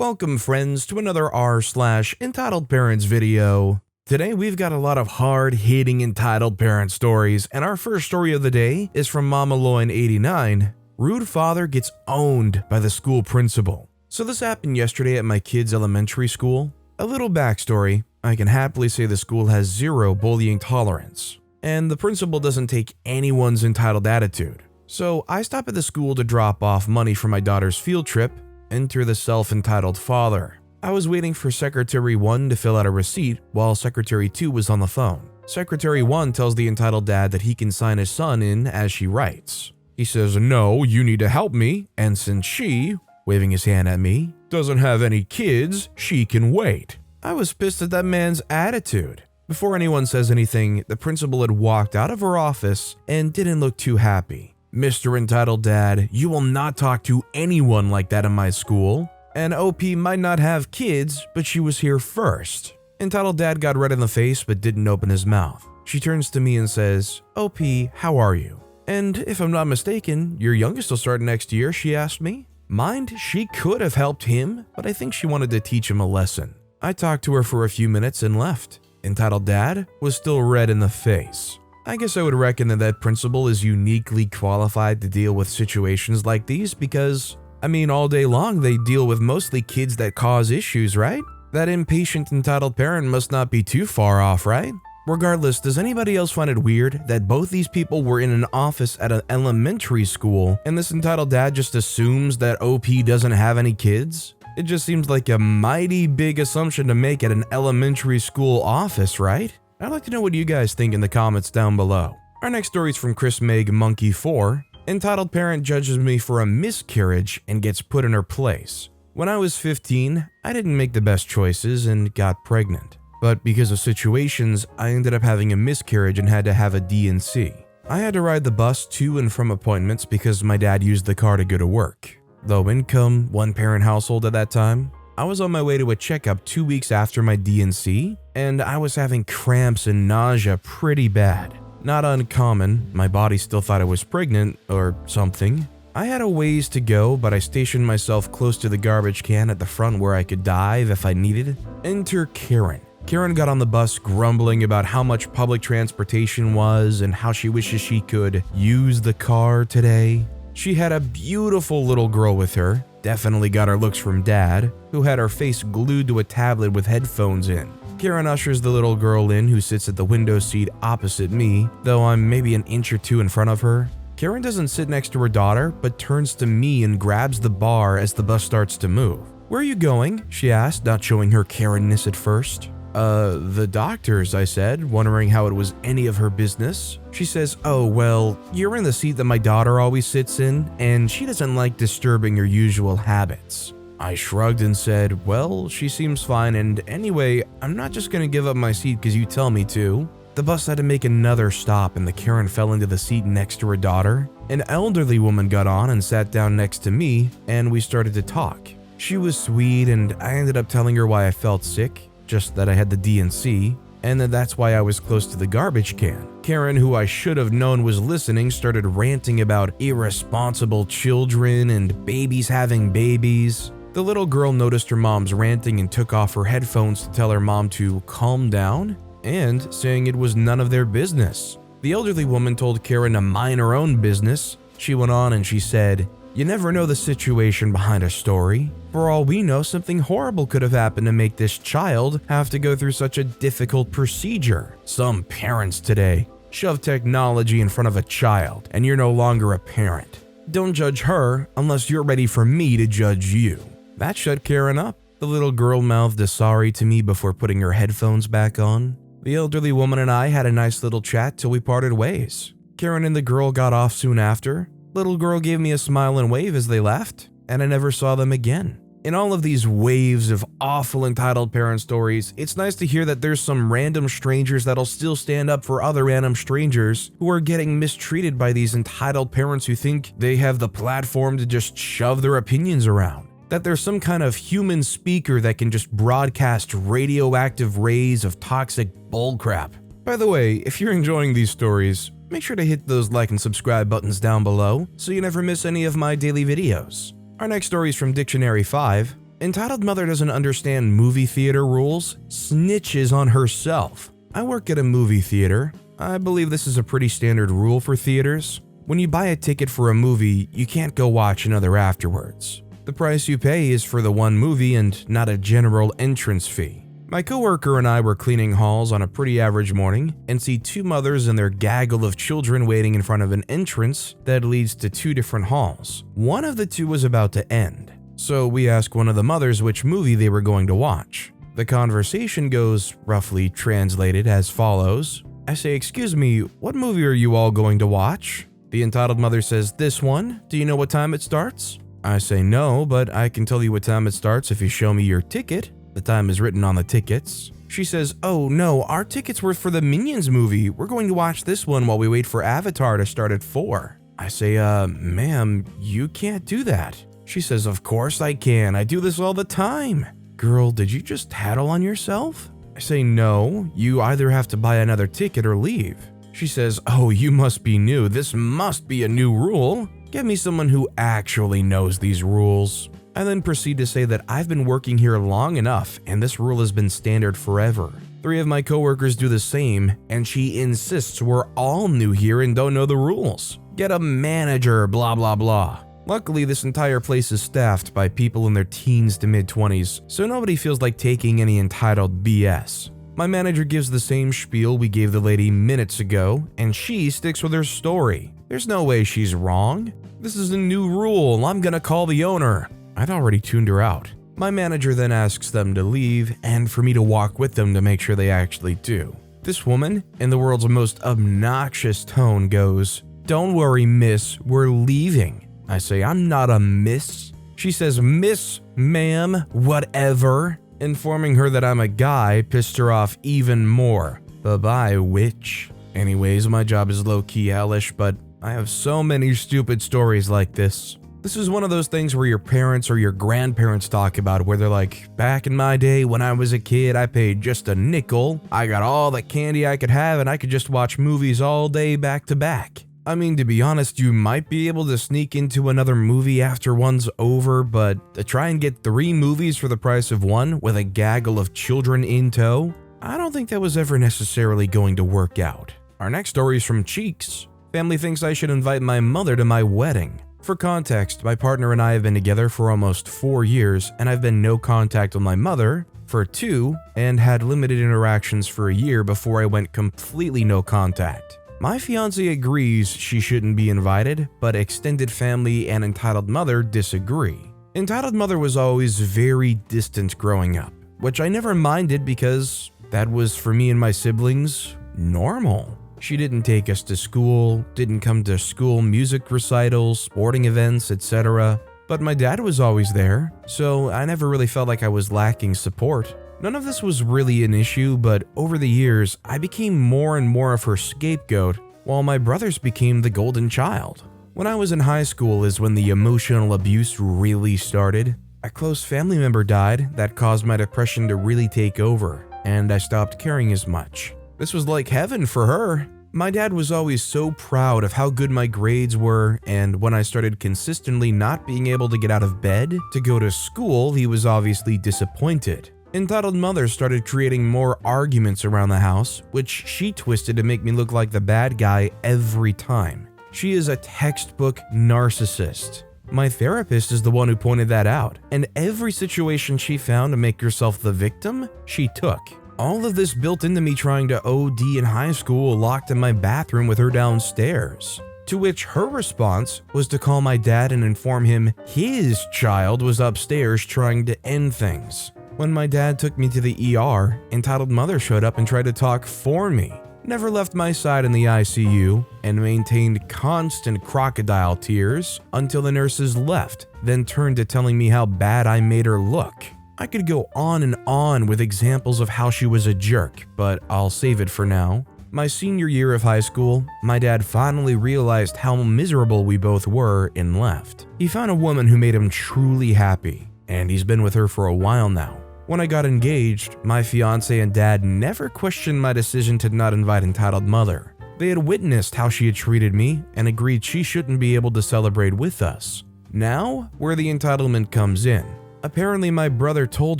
Welcome friends to another r/Entitled Parents video. Today we've got a lot of hard-hitting entitled parent stories, and our first story of the day is from Mama Loin 89. Rude father gets owned by the school principal. So this happened yesterday at my kid's elementary school. A little backstory, I can happily say the school has zero bullying tolerance, and the principal doesn't take anyone's entitled attitude. So I stop at the school to drop off money for my daughter's field trip. Enter the self-entitled father. I was waiting for Secretary 1 to fill out a receipt while Secretary 2 was on the phone. Secretary 1 tells the entitled dad that he can sign his son in as she writes. He says, "No, you need to help me, and since she," waving his hand at me, "doesn't have any kids, she can wait." I was pissed at that man's attitude. Before anyone says anything, the principal had walked out of her office and didn't look too happy. "Mr. Entitled Dad, you will not talk to anyone like that in my school. And OP might not have kids, but she was here first." Entitled Dad got red in the face but didn't open his mouth. She turns to me and says, "OP, how are you? And if I'm not mistaken, your youngest will start next year," she asked me. Mind, she could have helped him, but I think she wanted to teach him a lesson. I talked to her for a few minutes and left. Entitled Dad was still red in the face. I guess I would reckon that principal is uniquely qualified to deal with situations like these because, all day long they deal with mostly kids that cause issues, right? That impatient entitled parent must not be too far off, right? Regardless, does anybody else find it weird that both these people were in an office at an elementary school and this entitled dad just assumes that OP doesn't have any kids? It just seems like a mighty big assumption to make at an elementary school office, right? I'd like to know what you guys think in the comments down below. Our next story is from Chris Meg Monkey 4. Entitled parent judges me for a miscarriage and gets put in her place. When I was 15, I didn't make the best choices and got pregnant. But because of situations, I ended up having a miscarriage and had to have a D&C. I had to ride the bus to and from appointments because my dad used the car to go to work. Low income, one-parent household at that time. I was on my way to a checkup 2 weeks after my D&C, and I was having cramps and nausea pretty bad. Not uncommon, my body still thought I was pregnant or something. I had a ways to go, but I stationed myself close to the garbage can at the front where I could dive if I needed. Enter Karen. Karen got on the bus grumbling about how much public transportation was and how she wishes she could use the car today. She had a beautiful little girl with her. Definitely got her looks from Dad, who had her face glued to a tablet with headphones in. Karen ushers the little girl in, who sits at the window seat opposite me, though I'm maybe an inch or two in front of her. Karen doesn't sit next to her daughter, but turns to me and grabs the bar as the bus starts to move. "Where are you going?" she asked, not showing her Karen-ness at first. The doctor's," I said, wondering how it was any of her business. She says, "Oh, well, you're in the seat that my daughter always sits in, and she doesn't like disturbing her usual habits." I shrugged and said, "Well, she seems fine, and anyway, I'm not just gonna give up my seat because you tell me to." The bus had to make another stop, and the Karen fell into the seat next to her daughter. An elderly woman got on and sat down next to me, and we started to talk. She was sweet, and I ended up telling her why I felt sick. Just that I had the D&C, and that's why I was close to the garbage can. Karen, who I should have known was listening, started ranting about irresponsible children and babies having babies. The little girl noticed her mom's ranting and took off her headphones to tell her mom to calm down, and saying it was none of their business. The elderly woman told Karen to mind her own business. She went on and she said, "You never know the situation behind a story. For all we know, something horrible could have happened to make this child have to go through such a difficult procedure. Some parents today shove technology in front of a child, and you're no longer a parent. Don't judge her unless you're ready for me to judge you." That shut Karen up. The little girl mouthed a sorry to me before putting her headphones back on. The elderly woman and I had a nice little chat till we parted ways. Karen and the girl got off soon after. Little girl gave me a smile and wave as they left, and I never saw them again. In all of these waves of awful entitled parent stories, it's nice to hear that there's some random strangers that'll still stand up for other random strangers who are getting mistreated by these entitled parents who think they have the platform to just shove their opinions around. That there's some kind of human speaker that can just broadcast radioactive rays of toxic bullcrap. By the way, if you're enjoying these stories, make sure to hit those like and subscribe buttons down below so you never miss any of my daily videos. Our next story is from Dictionary 5. Entitled mother doesn't understand movie theater rules, snitches on herself. I work at a movie theater. I believe this is a pretty standard rule for theaters. When you buy a ticket for a movie, you can't go watch another afterwards. The price you pay is for the one movie and not a general entrance fee. My coworker and I were cleaning halls on a pretty average morning and see two mothers and their gaggle of children waiting in front of an entrance that leads to two different halls. One of the two was about to end, so we asked one of the mothers which movie they were going to watch. The conversation goes, roughly translated, as follows. I say, "Excuse me, what movie are you all going to watch?" The entitled mother says, "This one. Do you know what time it starts?" I say, "No, but I can tell you what time it starts if you show me your ticket. The time is written on the tickets." She says, "Oh no, our tickets were for the Minions movie. We're going to watch this one while we wait for Avatar to start at 4. I say, "Ma'am, you can't do that." She says, "Of course I can. I do this all the time." Girl, did you just tattle on yourself? I say, "No, you either have to buy another ticket or leave." She says, "Oh, you must be new. This must be a new rule. Get me someone who actually knows these rules." I then proceed to say that I've been working here long enough and this rule has been standard forever. 3 of my coworkers do the same, and she insists we're all new here and don't know the rules. Get a manager, blah blah blah. Luckily, this entire place is staffed by people in their teens to mid-20s, so nobody feels like taking any entitled BS. My manager gives the same spiel we gave the lady minutes ago, and she sticks with her story. There's no way she's wrong. This is a new rule. I'm gonna call the owner. I'd already tuned her out. My manager then asks them to leave and for me to walk with them to make sure they actually do. This woman, in the world's most obnoxious tone, goes, "Don't worry, miss, we're leaving." I say, "I'm not a miss." She says, "Miss, ma'am, whatever." Informing her that I'm a guy pissed her off even more. Bye-bye, witch. Anyways, my job is low-key hellish, but I have so many stupid stories like this. This is one of those things where your parents or your grandparents talk about, where they're like, "Back in my day when I was a kid, I paid just a nickel. I got all the candy I could have and I could just watch movies all day back to back." I mean, to be honest, you might be able to sneak into another movie after one's over, but to try and get 3 movies for the price of one with a gaggle of children in tow, I don't think that was ever necessarily going to work out. Our next story is from Cheeks. Family thinks I should invite my mother to my wedding. For context, my partner and I have been together for almost 4 years, and I've been no contact with my mother for 2 and had limited interactions for a year before I went completely no contact. My fiance agrees she shouldn't be invited, but extended family and entitled mother disagree. Entitled mother was always very distant growing up, which I never minded because that was, for me and my siblings, normal. She didn't take us to school, didn't come to school music recitals, sporting events, etc. But my dad was always there, so I never really felt like I was lacking support. None of this was really an issue, but over the years, I became more and more of her scapegoat, while my brothers became the golden child. When I was in high school is when the emotional abuse really started. A close family member died that caused my depression to really take over, and I stopped caring as much. This was like heaven for her. My dad was always so proud of how good my grades were, and when I started consistently not being able to get out of bed to go to school, he was obviously disappointed. Entitled mother started creating more arguments around the house, which she twisted to make me look like the bad guy every time. She is a textbook narcissist. My therapist is the one who pointed that out, and every situation she found to make herself the victim, she took. All of this built into me trying to OD in high school, locked in my bathroom with her downstairs. To which her response was to call my dad and inform him his child was upstairs trying to end things. When my dad took me to the ER, entitled mother showed up and tried to talk for me. Never left my side in the ICU and maintained constant crocodile tears until the nurses left, then turned to telling me how bad I made her look. I could go on and on with examples of how she was a jerk, but I'll save it for now. My senior year of high school, my dad finally realized how miserable we both were and left. He found a woman who made him truly happy, and he's been with her for a while now. When I got engaged, my fiance and dad never questioned my decision to not invite entitled mother. They had witnessed how she had treated me and agreed she shouldn't be able to celebrate with us. Now, where the entitlement comes in. Apparently my brother told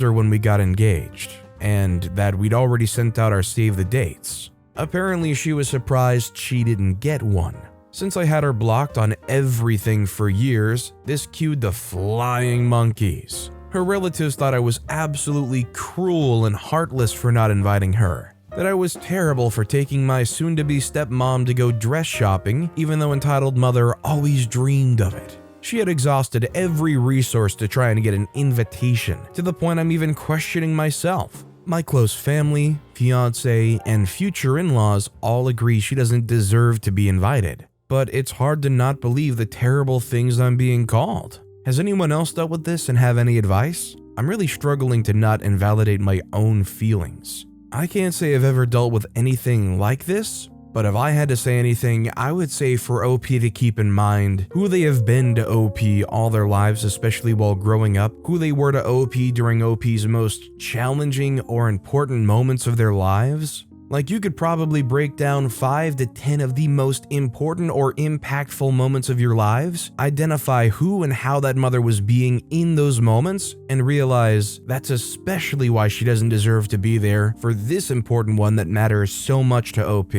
her when we got engaged, and that we'd already sent out our save the dates. Apparently she was surprised she didn't get one. Since I had her blocked on everything for years, this cued the flying monkeys. Her relatives thought I was absolutely cruel and heartless for not inviting her. That I was terrible for taking my soon-to-be stepmom to go dress shopping, even though entitled mother always dreamed of it. She had exhausted every resource to try and get an invitation, to the point I'm even questioning myself. My close family, fiance, and future in-laws all agree she doesn't deserve to be invited. But it's hard to not believe the terrible things I'm being called. Has anyone else dealt with this and have any advice? I'm really struggling to not invalidate my own feelings. I can't say I've ever dealt with anything like this, but if I had to say anything, I would say for OP to keep in mind who they have been to OP all their lives, especially while growing up, who they were to OP during OP's most challenging or important moments of their lives. Like, you could probably break down 5 to 10 of the most important or impactful moments of your lives, identify who and how that mother was being in those moments, and realize that's especially why she doesn't deserve to be there for this important one that matters so much to OP.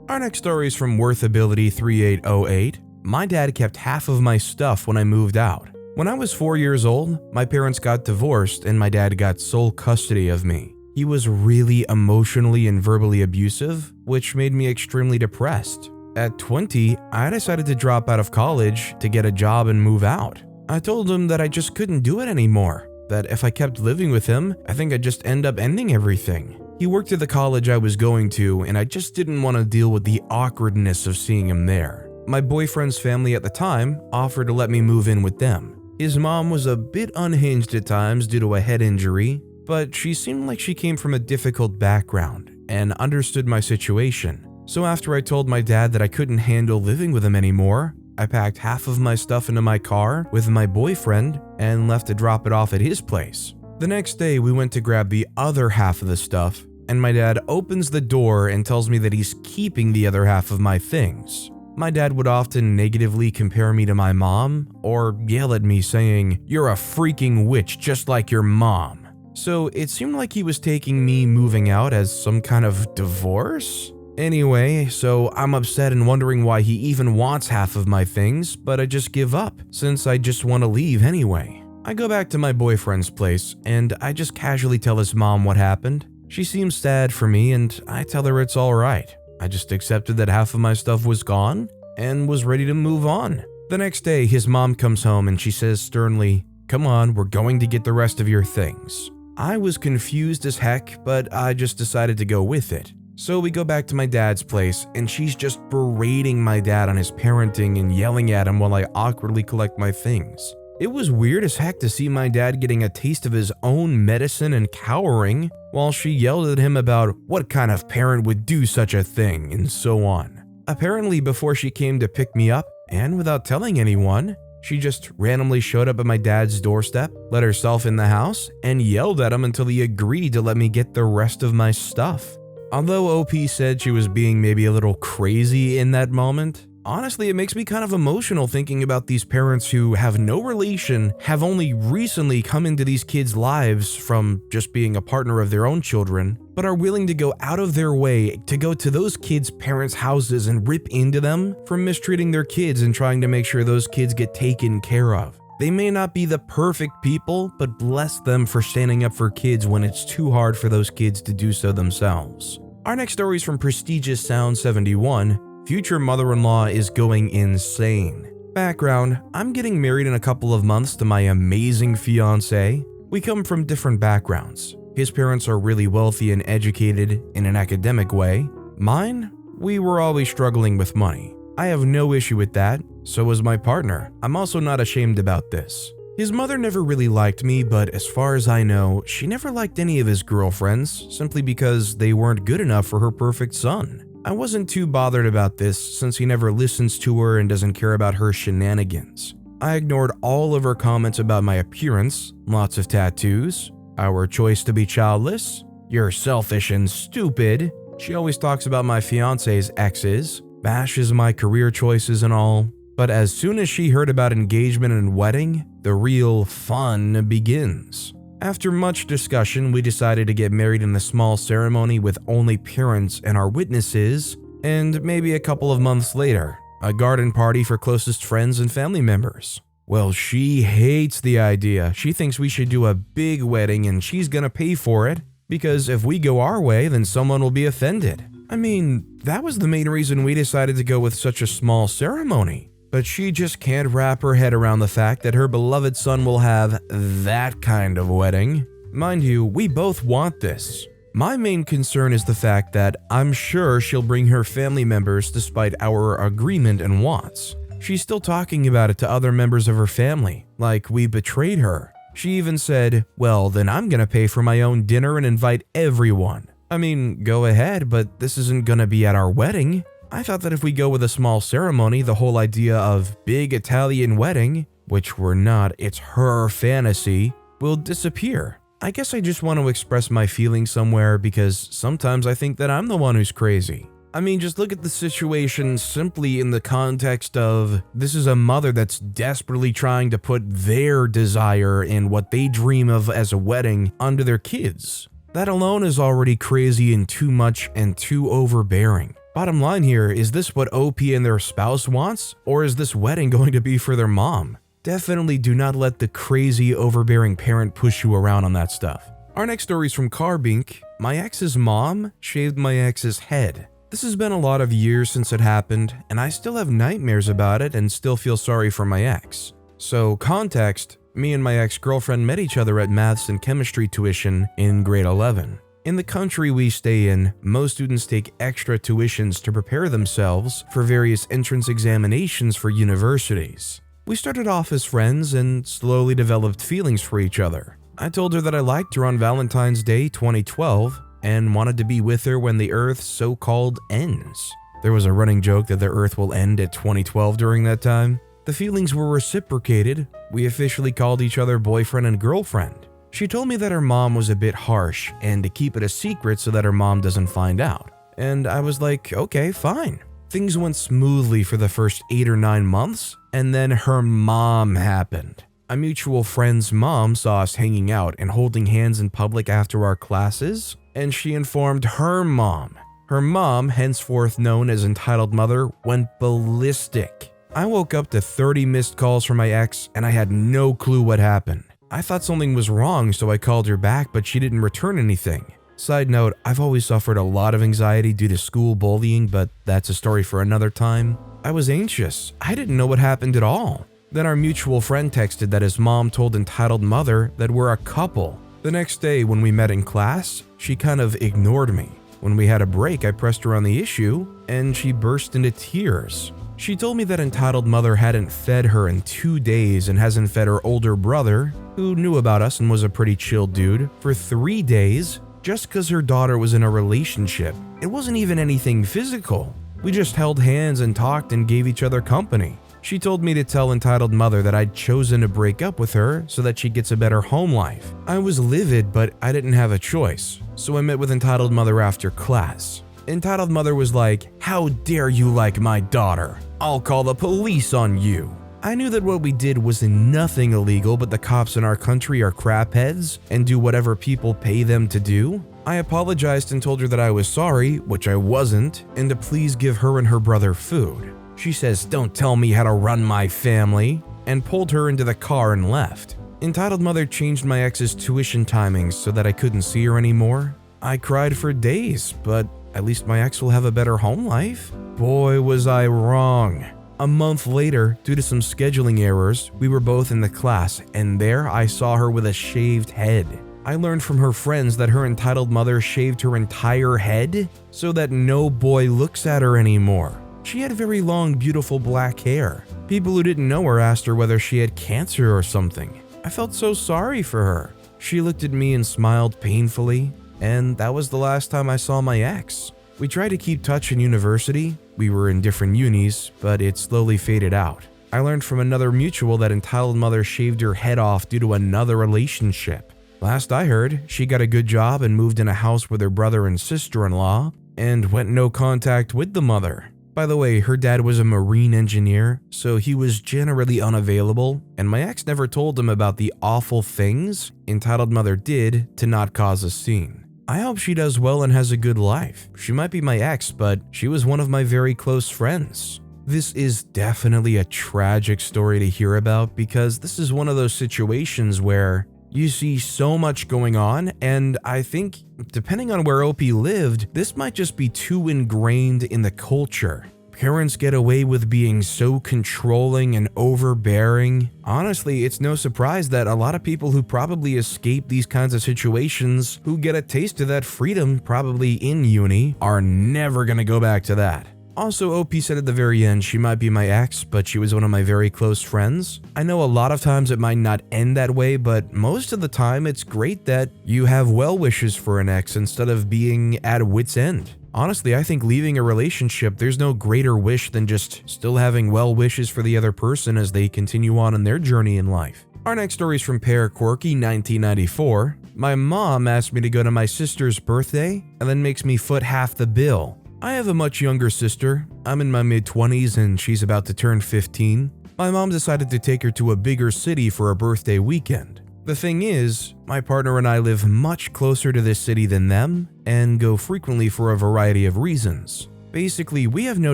Our next story is from Worthability3808. My dad kept half of my stuff when I moved out. When I was 4 years old, my parents got divorced and my dad got sole custody of me. He was really emotionally and verbally abusive, which made me extremely depressed. At 20, I decided to drop out of college to get a job and move out. I told him that I just couldn't do it anymore, that if I kept living with him, I think I'd just end up ending everything. He worked at the college I was going to, and I just didn't want to deal with the awkwardness of seeing him there. My boyfriend's family at the time offered to let me move in with them. His mom was a bit unhinged at times due to a head injury, but she seemed like she came from a difficult background and understood my situation. So after I told my dad that I couldn't handle living with him anymore, I packed half of my stuff into my car with my boyfriend and left to drop it off at his place. The next day, we went to grab the other half of the stuff, and my dad opens the door and tells me that he's keeping the other half of my things. My dad would often negatively compare me to my mom or yell at me saying, "You're a freaking witch just like your mom." So it seemed like he was taking me moving out as some kind of divorce? Anyway, so I'm upset and wondering why he even wants half of my things, but I just give up, since I just want to leave anyway. I go back to my boyfriend's place, and I just casually tell his mom what happened. She seems sad for me, and I tell her it's alright. I just accepted that half of my stuff was gone, and was ready to move on. The next day, his mom comes home and she says sternly, "Come on, we're going to get the rest of your things." I was confused as heck, but I just decided to go with it. So we go back to my dad's place, and she's just berating my dad on his parenting and yelling at him while I awkwardly collect my things. It was weird as heck to see my dad getting a taste of his own medicine and cowering, while she yelled at him about what kind of parent would do such a thing, and so on. Apparently, before she came to pick me up, and without telling anyone, she just randomly showed up at my dad's doorstep, let herself in the house, and yelled at him until he agreed to let me get the rest of my stuff. Although OP said she was being maybe a little crazy in that moment, honestly, it makes me kind of emotional thinking about these parents who have no relation, have only recently come into these kids' lives from just being a partner of their own children, but are willing to go out of their way to go to those kids' parents' houses and rip into them for mistreating their kids and trying to make sure those kids get taken care of. They may not be the perfect people, but bless them for standing up for kids when it's too hard for those kids to do so themselves. Our next story is from Prestigious Sound 71. Future mother-in-law is going insane. Background: I'm getting married in a couple of months to my amazing fiance. We come from different backgrounds. His parents are really wealthy and educated in an academic way. Mine? We were always struggling with money. I have no issue with that, so is my partner. I'm also not ashamed about this. His mother never really liked me, but as far as I know, she never liked any of his girlfriends, simply because they weren't good enough for her perfect son. I wasn't too bothered about this since he never listens to her and doesn't care about her shenanigans. I ignored all of her comments about my appearance, lots of tattoos, our choice to be childless, you're selfish and stupid. She always talks about my fiance's exes, bashes my career choices and all. But as soon as she heard about engagement and wedding, the real fun begins. After much discussion, we decided to get married in a small ceremony with only parents and our witnesses, and maybe a couple of months later, a garden party for closest friends and family members. Well, she hates the idea. She thinks we should do a big wedding and she's gonna pay for it, because if we go our way, then someone will be offended. I mean, that was the main reason we decided to go with such a small ceremony. But she just can't wrap her head around the fact that her beloved son will have that kind of wedding. Mind you, we both want this. My main concern is the fact that I'm sure she'll bring her family members despite our agreement and wants. She's still talking about it to other members of her family, like we betrayed her. She even said, well, then I'm gonna pay for my own dinner and invite everyone. I mean, go ahead, but this isn't gonna be at our wedding. I thought that if we go with a small ceremony, the whole idea of big Italian wedding, which we're not, it's her fantasy, will disappear. I guess I just want to express my feelings somewhere because sometimes I think that I'm the one who's crazy. I mean, just look at the situation simply in the context of this is a mother that's desperately trying to put their desire in what they dream of as a wedding onto their kids. That alone is already crazy and too much and too overbearing. Bottom line here, is this what OP and their spouse wants, or is this wedding going to be for their mom? Definitely do not let the crazy, overbearing parent push you around on that stuff. Our next story is from Carbink. My ex's mom shaved my ex's head. This has been a lot of years since it happened, and I still have nightmares about it and still feel sorry for my ex. So, context, me and my ex-girlfriend met each other at maths and chemistry tuition in grade 11. In the country we stay in, most students take extra tuitions to prepare themselves for various entrance examinations for universities. We started off as friends and slowly developed feelings for each other. I told her that I liked her on Valentine's Day 2012 and wanted to be with her when the Earth so-called ends. There was a running joke that the Earth will end at 2012 during that time. The feelings were reciprocated. We officially called each other boyfriend and girlfriend. She told me that her mom was a bit harsh and to keep it a secret so that her mom doesn't find out. And I was like, okay, fine. Things went smoothly for the first 8 or 9 months, and then her mom happened. A mutual friend's mom saw us hanging out and holding hands in public after our classes, and she informed her mom. Her mom, henceforth known as Entitled Mother, went ballistic. I woke up to 30 missed calls from my ex, and I had no clue what happened. I thought something was wrong, so I called her back, but she didn't return anything. Side note, I've always suffered a lot of anxiety due to school bullying, but that's a story for another time. I was anxious. I didn't know what happened at all. Then our mutual friend texted that his mom told Entitled Mother that we're a couple. The next day when we met in class, she kind of ignored me. When we had a break, I pressed her on the issue, and she burst into tears. She told me that Entitled Mother hadn't fed her in 2 days and hasn't fed her older brother, who knew about us and was a pretty chill dude, for 3 days just because her daughter was in a relationship. It wasn't even anything physical. We just held hands and talked and gave each other company. She told me to tell Entitled Mother that I'd chosen to break up with her so that she gets a better home life. I was livid, but I didn't have a choice, so I met with Entitled Mother after class. Entitled Mother was like, "How dare you like my daughter? I'll call the police on you." I knew that what we did was nothing illegal, but the cops in our country are crapheads and do whatever people pay them to do. I apologized and told her that I was sorry, which I wasn't, and to please give her and her brother food. She says, "Don't tell me how to run my family," and pulled her into the car and left. Entitled Mother changed my ex's tuition timings so that I couldn't see her anymore. I cried for days, but at least my ex will have a better home life. Boy, was I wrong. A month later, due to some scheduling errors, we were both in the class, and there I saw her with a shaved head. I learned from her friends that her Entitled Mother shaved her entire head so that no boy looks at her anymore. She had very long, beautiful black hair. People who didn't know her asked her whether she had cancer or something. I felt so sorry for her. She looked at me and smiled painfully, and that was the last time I saw my ex. We tried to keep touch in university. We were in different unis, but it slowly faded out. I learned from another mutual that Entitled Mother shaved her head off due to another relationship. Last I heard, she got a good job and moved in a house with her brother and sister-in-law, and went no contact with the mother. By the way, her dad was a marine engineer, so he was generally unavailable, and my ex never told him about the awful things entitled mother did to not cause a scene. I hope she does well and has a good life. She might be my ex, but she was one of my very close friends. This is definitely a tragic story to hear about because this is one of those situations where you see so much going on, and I think, depending on where OP lived, this might just be too ingrained in the culture. Parents get away with being so controlling and overbearing. Honestly, it's no surprise that a lot of people who probably escape these kinds of situations, who get a taste of that freedom probably in uni, are never gonna go back to that. Also, OP said at the very end she might be my ex, but she was one of my very close friends. I know a lot of times it might not end that way, but most of the time it's great that you have well wishes for an ex instead of being at wit's end. Honestly, I think leaving a relationship, there's no greater wish than just still having well wishes for the other person as they continue on in their journey in life. Our next story is from Pear Quirky 1994. My mom asked me to go to my sister's birthday and then makes me foot half the bill. I have a much younger sister. I'm in my mid-20s and she's about to turn 15. My mom decided to take her to a bigger city for a birthday weekend. The thing is, my partner and I live much closer to this city than them and go frequently for a variety of reasons. Basically, we have no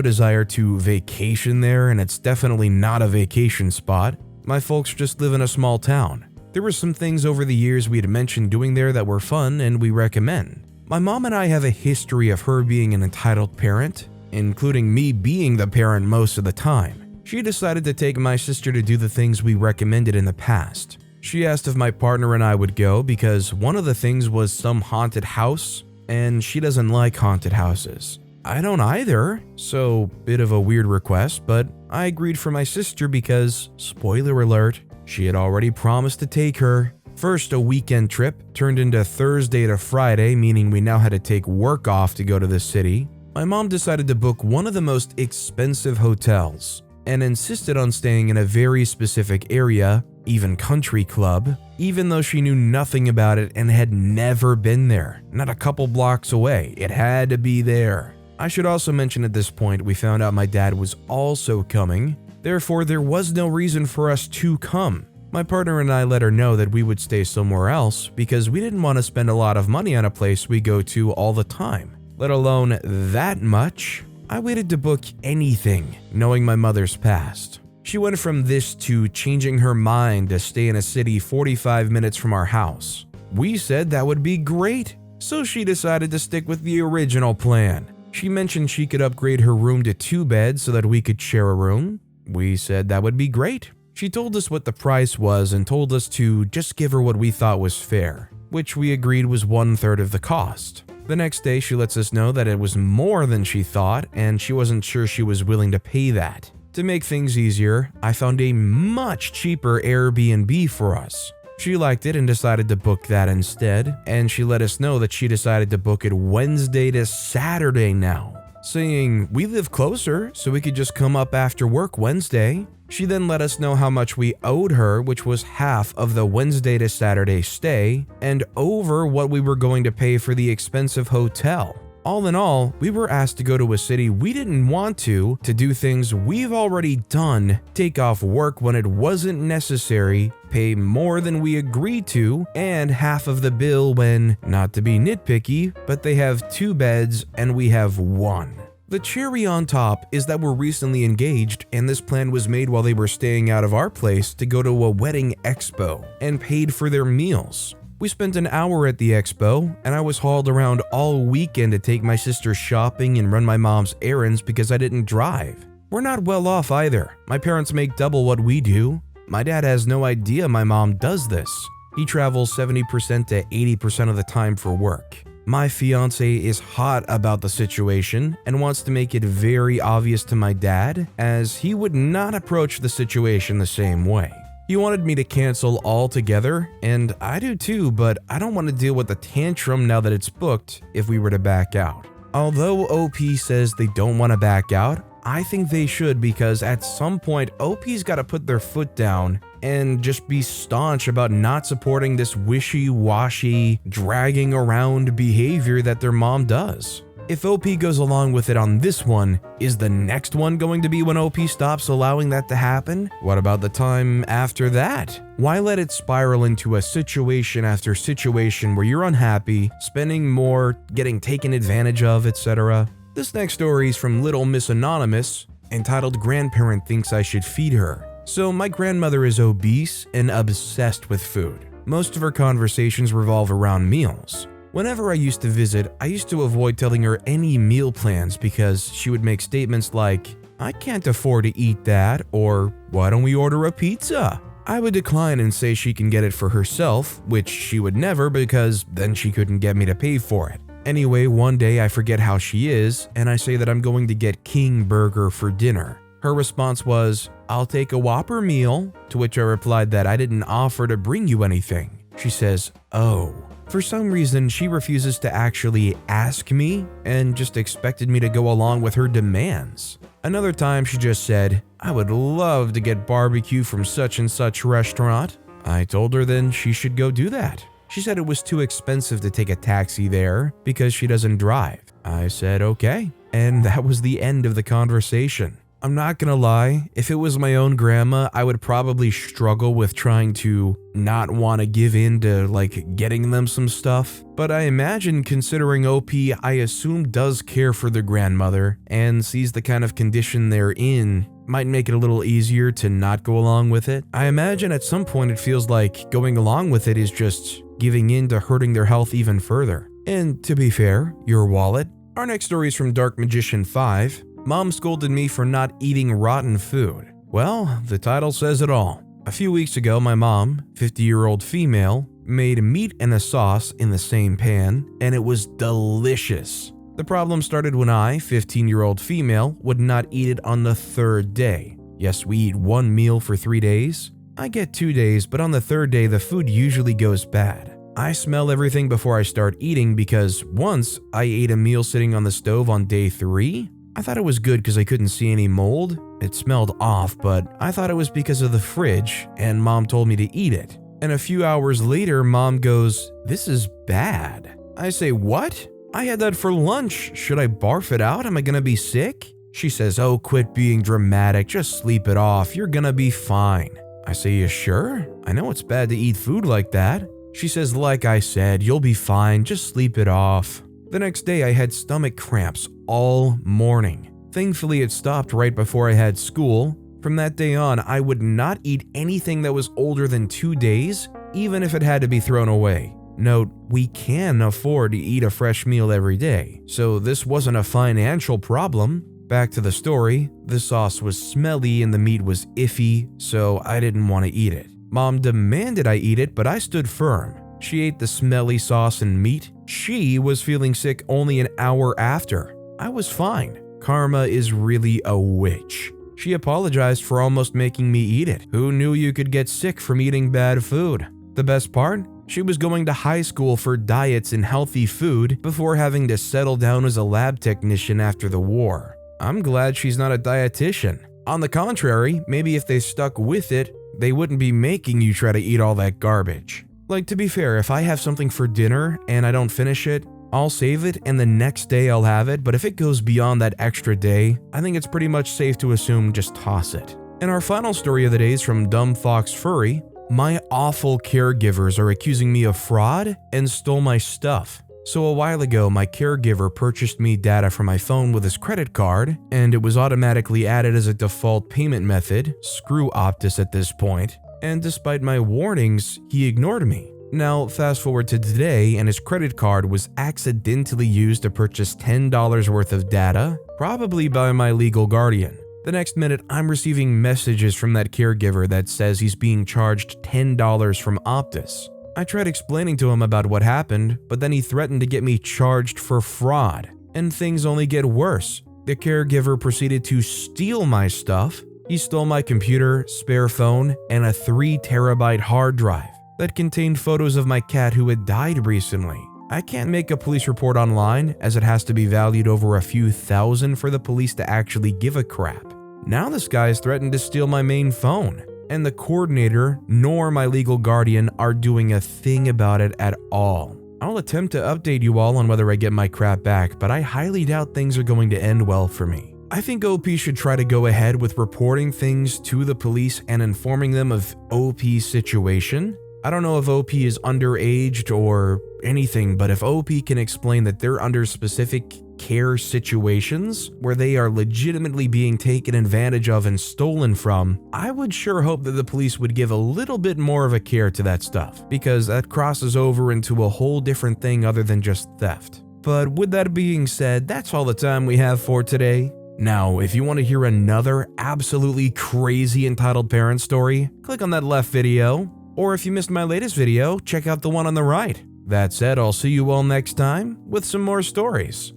desire to vacation there, and it's definitely not a vacation spot. My folks just live in a small town. There were some things over the years we had mentioned doing there that were fun and we recommend. My mom and I have a history of her being an entitled parent, including me being the parent most of the time. She decided to take my sister to do the things we recommended in the past. She asked if my partner and I would go because one of the things was some haunted house, and she doesn't like haunted houses. I don't either, so bit of a weird request, but I agreed for my sister because, spoiler alert, she had already promised to take her. First, a weekend trip turned into Thursday to Friday, meaning we now had to take work off to go to the city. My mom decided to book one of the most expensive hotels and insisted on staying in a very specific area, even country club, even though she knew nothing about it and had never been there, not a couple blocks away. It had to be there. I should also mention at this point we found out my dad was also coming, therefore there was no reason for us to come. My partner and I let her know that we would stay somewhere else because we didn't want to spend a lot of money on a place we go to all the time, let alone that much. I waited to book anything, knowing my mother's past. She went from this to changing her mind to stay in a city 45 minutes from our house. We said that would be great, so she decided to stick with the original plan. She mentioned she could upgrade her room to 2 beds so that we could share a room. We said that would be great. She told us what the price was and told us to just give her what we thought was fair, which we agreed was 1/3 of the cost. The next day, she lets us know that it was more than she thought and she wasn't sure she was willing to pay that. To make things easier, I found a much cheaper Airbnb for us. She liked it and decided to book that instead, and she let us know that she decided to book it Wednesday to Saturday now, saying we live closer so we could just come up after work Wednesday. She then let us know how much we owed her, which was half of the Wednesday to Saturday stay and over what we were going to pay for the expensive hotel. All in all, we were asked to go to a city we didn't want to do things we've already done, take off work when it wasn't necessary, pay more than we agreed to, and half of the bill when, not to be nitpicky, but they have 2 beds and we have 1. The cherry on top is that we're recently engaged, and this plan was made while they were staying out of our place to go to a wedding expo and paid for their meals. We spent an hour at the expo, and I was hauled around all weekend to take my sister shopping and run my mom's errands because I didn't drive. We're not well off either. My parents make double what we do. My dad has no idea my mom does this. He travels 70% to 80% of the time for work. My fiance is hot about the situation and wants to make it very obvious to my dad, as he would not approach the situation the same way. He wanted me to cancel altogether, and I do too, but I don't want to deal with the tantrum now that it's booked if we were to back out. Although OP says they don't want to back out, I think they should, because at some point OP's got to put their foot down and just be staunch about not supporting this wishy-washy, dragging around behavior that their mom does. If OP goes along with it on this one, is the next one going to be when OP stops allowing that to happen? What about the time after that? Why let it spiral into a situation after situation where you're unhappy, spending more, getting taken advantage of, etc.? This next story is from Little Miss Anonymous, entitled Grandparent Thinks I Should Feed Her. So my grandmother is obese and obsessed with food. Most of her conversations revolve around meals. Whenever I used to visit, I used to avoid telling her any meal plans because she would make statements like, "I can't afford to eat that," or "Why don't we order a pizza?" I would decline and say she can get it for herself, which she would never because then she couldn't get me to pay for it. Anyway, one day I forget how she is, and I say that I'm going to get King Burger for dinner. Her response was, "I'll take a Whopper meal," to which I replied that I didn't offer to bring you anything. She says, "Oh." For some reason, she refuses to actually ask me and just expected me to go along with her demands. Another time, she just said, "I would love to get barbecue from such and such restaurant." I told her then she should go do that. She said it was too expensive to take a taxi there because she doesn't drive. I said okay, and that was the end of the conversation. I'm not gonna lie, if it was my own grandma, I would probably struggle with trying to not want to give in to getting them some stuff. But I imagine considering OP, I assume does care for the grandmother and sees the kind of condition they're in, might make it a little easier to not go along with it. I imagine at some point it feels like going along with it is just giving in to hurting their health even further. And to be fair, your wallet. Our next story is from Dark Magician 5. Mom scolded me for not eating rotten food. Well, the title says it all. A few weeks ago, my mom, 50-year-old female, made meat and a sauce in the same pan, and it was delicious. The problem started when I, 15-year-old female, would not eat it on the third day. Yes, we eat one meal for 3 days. I get 2 days, but on the third day, the food usually goes bad. I smell everything before I start eating because once I ate a meal sitting on the stove on day 3. I thought it was good because I couldn't see any mold. It smelled off, but I thought it was because of the fridge, and Mom told me to eat it. And a few hours later, Mom goes, "This is bad." I say, "What? I had that for lunch. Should I barf it out? Am I gonna be sick?" She says, "Oh, quit being dramatic. Just sleep it off. You're gonna be fine." I say, "You sure? I know it's bad to eat food like that." She says, "Like I said, you'll be fine. Just sleep it off." The next day, I had stomach cramps all morning. Thankfully, it stopped right before I had school. From that day on, I would not eat anything that was older than 2 days, even if it had to be thrown away. Note, we can afford to eat a fresh meal every day, so this wasn't a financial problem. Back to the story, the sauce was smelly and the meat was iffy, so I didn't want to eat it. Mom demanded I eat it, but I stood firm. She ate the smelly sauce and meat. She was feeling sick only an hour after. I was fine. Karma is really a witch. She apologized for almost making me eat it. Who knew you could get sick from eating bad food? The best part? She was going to high school for diets and healthy food before having to settle down as a lab technician after the war. I'm glad she's not a dietitian. On the contrary, maybe if they stuck with it, they wouldn't be making you try to eat all that garbage. To be fair, if I have something for dinner and I don't finish it, I'll save it and the next day I'll have it, but if it goes beyond that extra day, I think it's pretty much safe to assume just toss it. And our final story of the day is from Dumb Fox Furry. My awful caregivers are accusing me of fraud and stole my stuff. So a while ago, my caregiver purchased me data from my phone with his credit card, and it was automatically added as a default payment method. Screw Optus at this point. And despite my warnings, he ignored me. Now, fast forward to today, and his credit card was accidentally used to purchase $10 worth of data, probably by my legal guardian. The next minute, I'm receiving messages from that caregiver that says he's being charged $10 from Optus. I tried explaining to him about what happened, but then he threatened to get me charged for fraud. And things only get worse. The caregiver proceeded to steal my stuff. He stole my computer, spare phone, and a 3-terabyte hard drive that contained photos of my cat who had died recently. I can't make a police report online as it has to be valued over a few thousand for the police to actually give a crap. Now this guy's threatened to steal my main phone, and the coordinator nor my legal guardian are doing a thing about it at all. I'll attempt to update you all on whether I get my crap back, but I highly doubt things are going to end well for me. I think OP should try to go ahead with reporting things to the police and informing them of OP's situation. I don't know if OP is underaged or anything, but if OP can explain that they're under specific care situations where they are legitimately being taken advantage of and stolen from, I would sure hope that the police would give a little bit more of a care to that stuff, because that crosses over into a whole different thing other than just theft. But with that being said, that's all the time we have for today. Now, if you want to hear another absolutely crazy entitled parent story, click on that left video, or if you missed my latest video, check out the one on the right. That said, I'll see you all next time with some more stories.